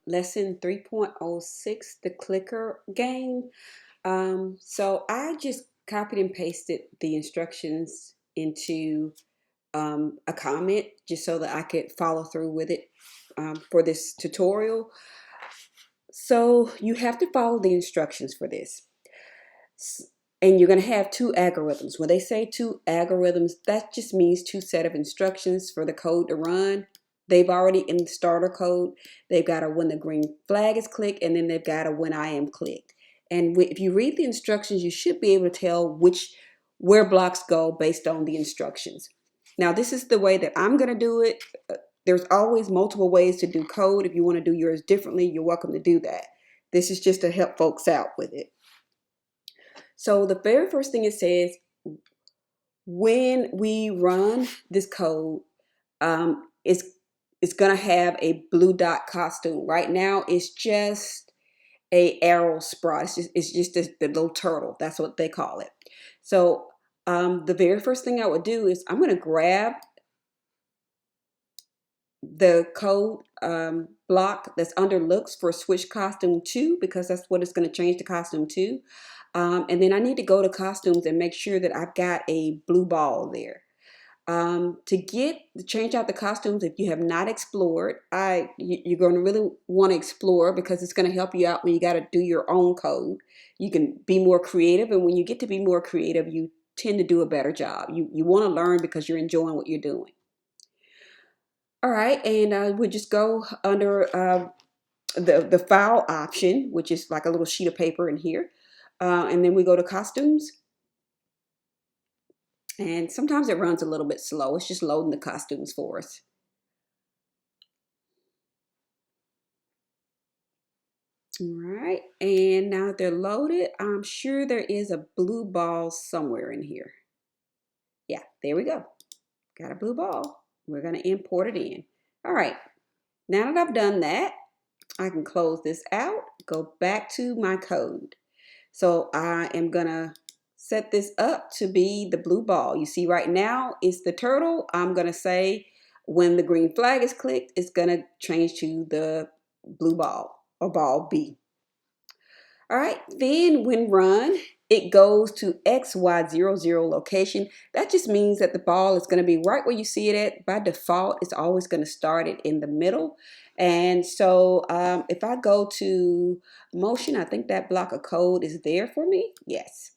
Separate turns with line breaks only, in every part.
lesson 3.06, the clicker game. So I just copied and pasted the instructions into a comment just so that I could follow through with it for this tutorial. So you have to follow the instructions for this. And you're going to have two algorithms. When they say two algorithms, that just means two set of instructions for the code to run. They've already in the starter code, they've got a when the green flag is clicked, and then they've got a when I am clicked. And if you read the instructions, you should be able to tell where blocks go based on the instructions. Now, this is the way that I'm going to do it. There's always multiple ways to do code. If you want to do yours differently, you're welcome to do that. This is just to help folks out with it. So the very first thing it says, when we run this code, it's going to have a blue dot costume. Right now, it's just a arrow sprite. It's just the little turtle. That's what they call it. So the very first thing I would do is I'm going to grab the code block that's under looks for switch costume to, because that's what it's going to change the costume to. And then I need to go to costumes and make sure that I've got a blue ball there. To change out the costumes, if you have not explored, you're going to really want to explore, because it's going to help you out when you got to do your own code. You can be more creative, and when you get to be more creative, you tend to do a better job. You want to learn because you're enjoying what you're doing. All right, and we'll just go under the file option, which is like a little sheet of paper in here. And then we go to costumes. And sometimes it runs a little bit slow. It's just loading the costumes for us. All right, and now that they're loaded, I'm sure there is a blue ball somewhere in here. Yeah, there we go. Got a blue ball. We're going to import it in. All right, now that I've done that, I can close this out, go back to my code. So I am going to set this up to be the blue ball. You see right now it's the turtle. I'm going to say when the green flag is clicked, it's going to change to the blue ball, or ball B. All right, then when run, it goes to XY00 location. That just means that the ball is going to be right where you see it at. By default, it's always going to start it in the middle. And so if I go to motion, I think that block of code is there for me. Yes.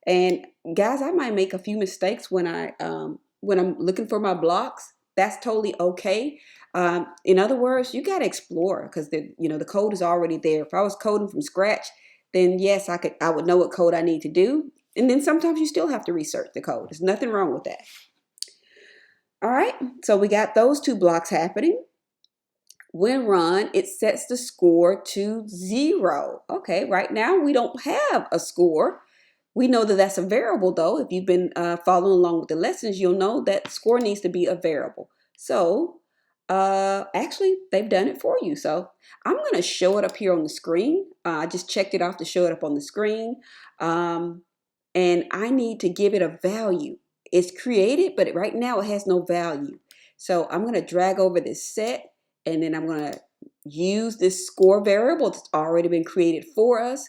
And guys, I might make a few mistakes when I'm looking for my blocks. That's totally okay. In other words, you got to explore, because the code is already there. If I was coding from scratch, then yes, I would know what code I need to do. And then sometimes you still have to research the code. There's nothing wrong with that. All right, so we got those two blocks happening. When run, it sets the score to 0. Okay, right now we don't have a score. We know that that's a variable, though. If you've been following along with the lessons, you'll know that score needs to be a variable. So actually, they've done it for you. So I'm going to show it up here on the screen. I just checked it off to show it up on the screen. And I need to give it a value. It's created, but right now it has no value. So I'm going to drag over this set, and then I'm going to use this score variable that's already been created for us.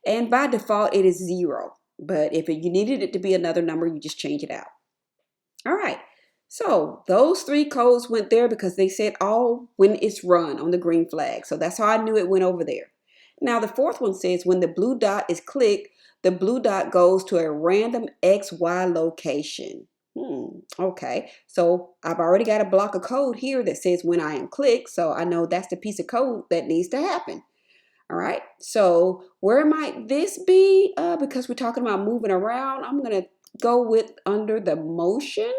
And by default, it is 0. But if you needed it to be another number, you just change it out. All right. So those three codes went there because they said all when it's run on the green flag. So that's how I knew it went over there. Now the fourth one says when the blue dot is clicked, the blue dot goes to a random XY location. Okay, so I've already got a block of code here that says when I am clicked, so I know that's the piece of code that needs to happen. All right, so where might this be? Because we're talking about moving around, I'm going to go with under the motion.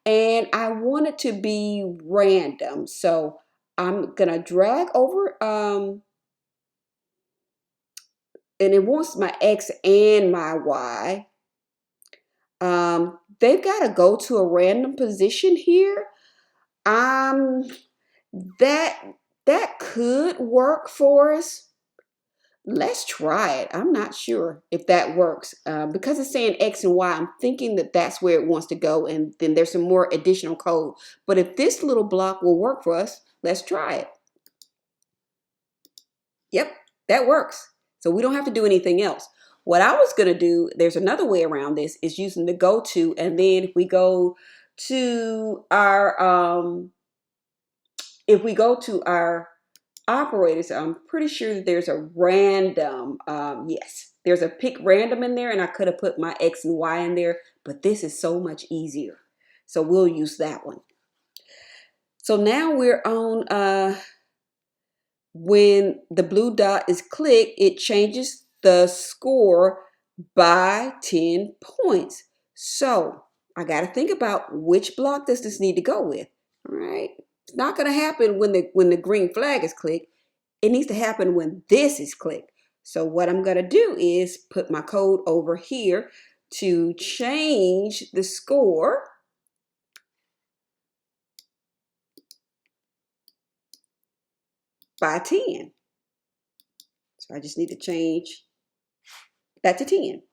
And I want it to be random. So I'm going to drag over, and it wants my X and my Y. They've got to go to a random position here. That could work for us. Let's try it. I'm not sure if that works. Because it's saying X and Y, I'm thinking that that's where it wants to go, and then there's some more additional code. But if this little block will work for us, let's try it. Yep, that works. So we don't have to do anything else. What I was going to do, there's another way around this, is using the go to, and then if we go to our operators, I'm pretty sure that there's a random, yes, there's a pick random in there, and I could have put my X and Y in there, but this is so much easier. So we'll use that one. So now we're on, when the blue dot is clicked, it changes the score by 10 points. So I got to think about which block does this need to go with, all right? It's not going to happen when the green flag is clicked. It needs to happen when this is clicked. So what I'm going to do is put my code over here to change the score by 10. So I just need to change that to 10.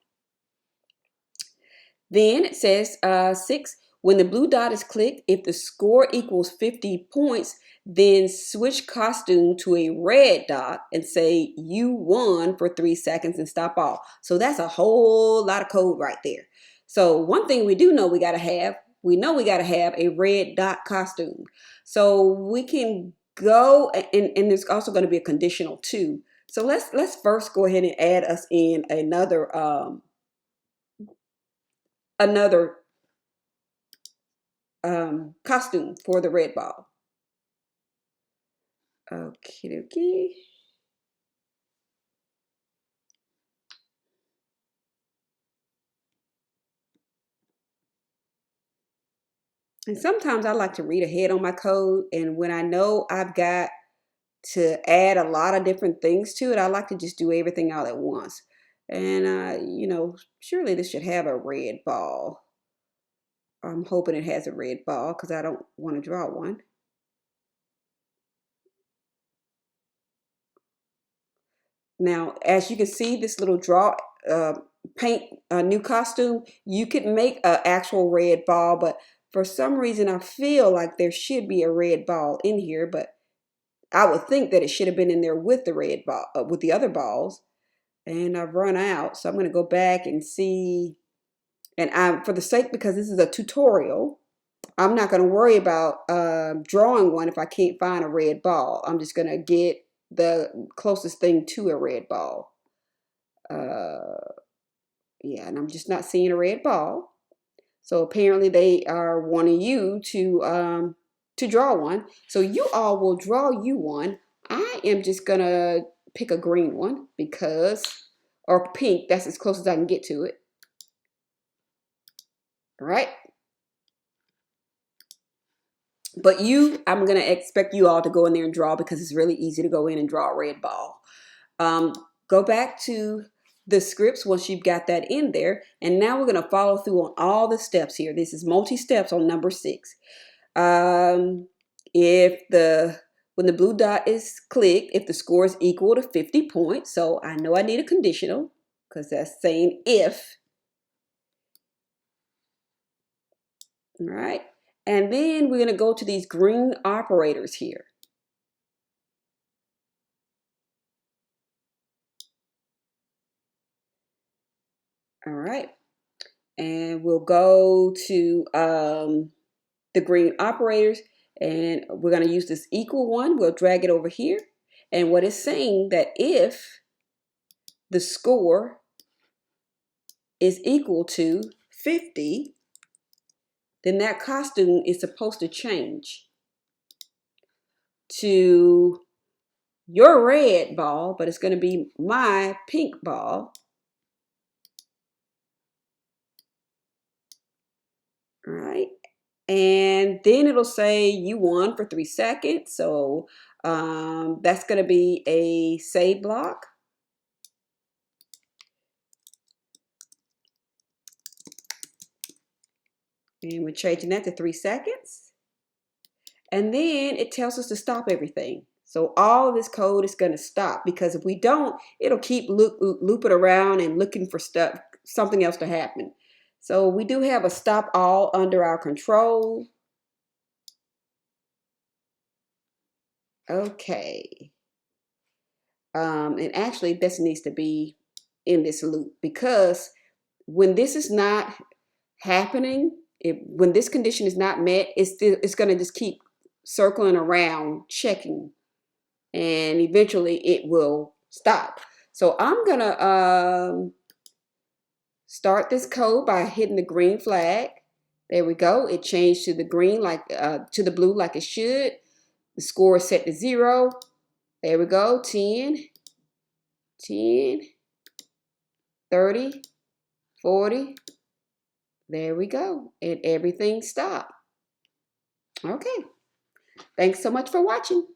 Then it says 6, when the blue dot is clicked, if the score equals 50 points, then switch costume to a red dot and say you won for 3 seconds and stop all. So that's a whole lot of code right there. So one thing we do know we got to have a red dot costume. So we can go, and there's also going to be a conditional too. So let's first go ahead and add us in another costume for the red ball. Okie dokie. And sometimes I like to read ahead on my code, and when I know I've got to add a lot of different things to it, I like to just do everything all at once. And surely this should have a red ball. I'm hoping it has a red ball because I don't want to draw one. Now, as you can see, this little paint a new costume, you could make an actual red ball, but for some reason I feel like there should be a red ball in here, but I would think that it should have been in there with the red ball, with the other balls, and I've run out. So I'm going to go back and see, and for the sake, because this is a tutorial, I'm not going to worry about drawing one if I can't find a red ball. I'm just going to get the closest thing to a red ball. Yeah, and I'm just not seeing a red ball. So apparently they are wanting you to draw one. So you all will draw you one. I am just gonna pick a green one or pink. That's as close as I can get to it. All right. But I'm gonna expect you all to go in there and draw because it's really easy to go in and draw a red ball. Go back to the scripts once you've got that in there. And now we're going to follow through on all the steps here. This is multi-steps on number 6. When the blue dot is clicked, if the score is equal to 50 points, so I know I need a conditional because that's saying if. All right. And then we're going to go to these green operators here. All right. And we'll go to the green operators, and we're going to use this equal one. We'll drag it over here. And what it's saying that if the score is equal to 50, then that costume is supposed to change to your red ball, but it's going to be my pink ball. All right. And then it'll say you won for 3 seconds. So that's going to be a save block. And we're changing that to 3 seconds. And then it tells us to stop everything. So all of this code is going to stop because if we don't, it'll keep looping around and looking for something else to happen. So we do have a stop all under our control. Okay. And actually this needs to be in this loop, because when this is not happening, when this condition is not met, it's going to just keep circling around checking, and eventually it will stop. So I'm going to start this code by hitting the green flag. There we go. It changed to the green, like to the blue, like it should. The score is set to 0. There we go. 10, 10, 30, 40. There we go. And everything stopped. Okay. Thanks so much for watching.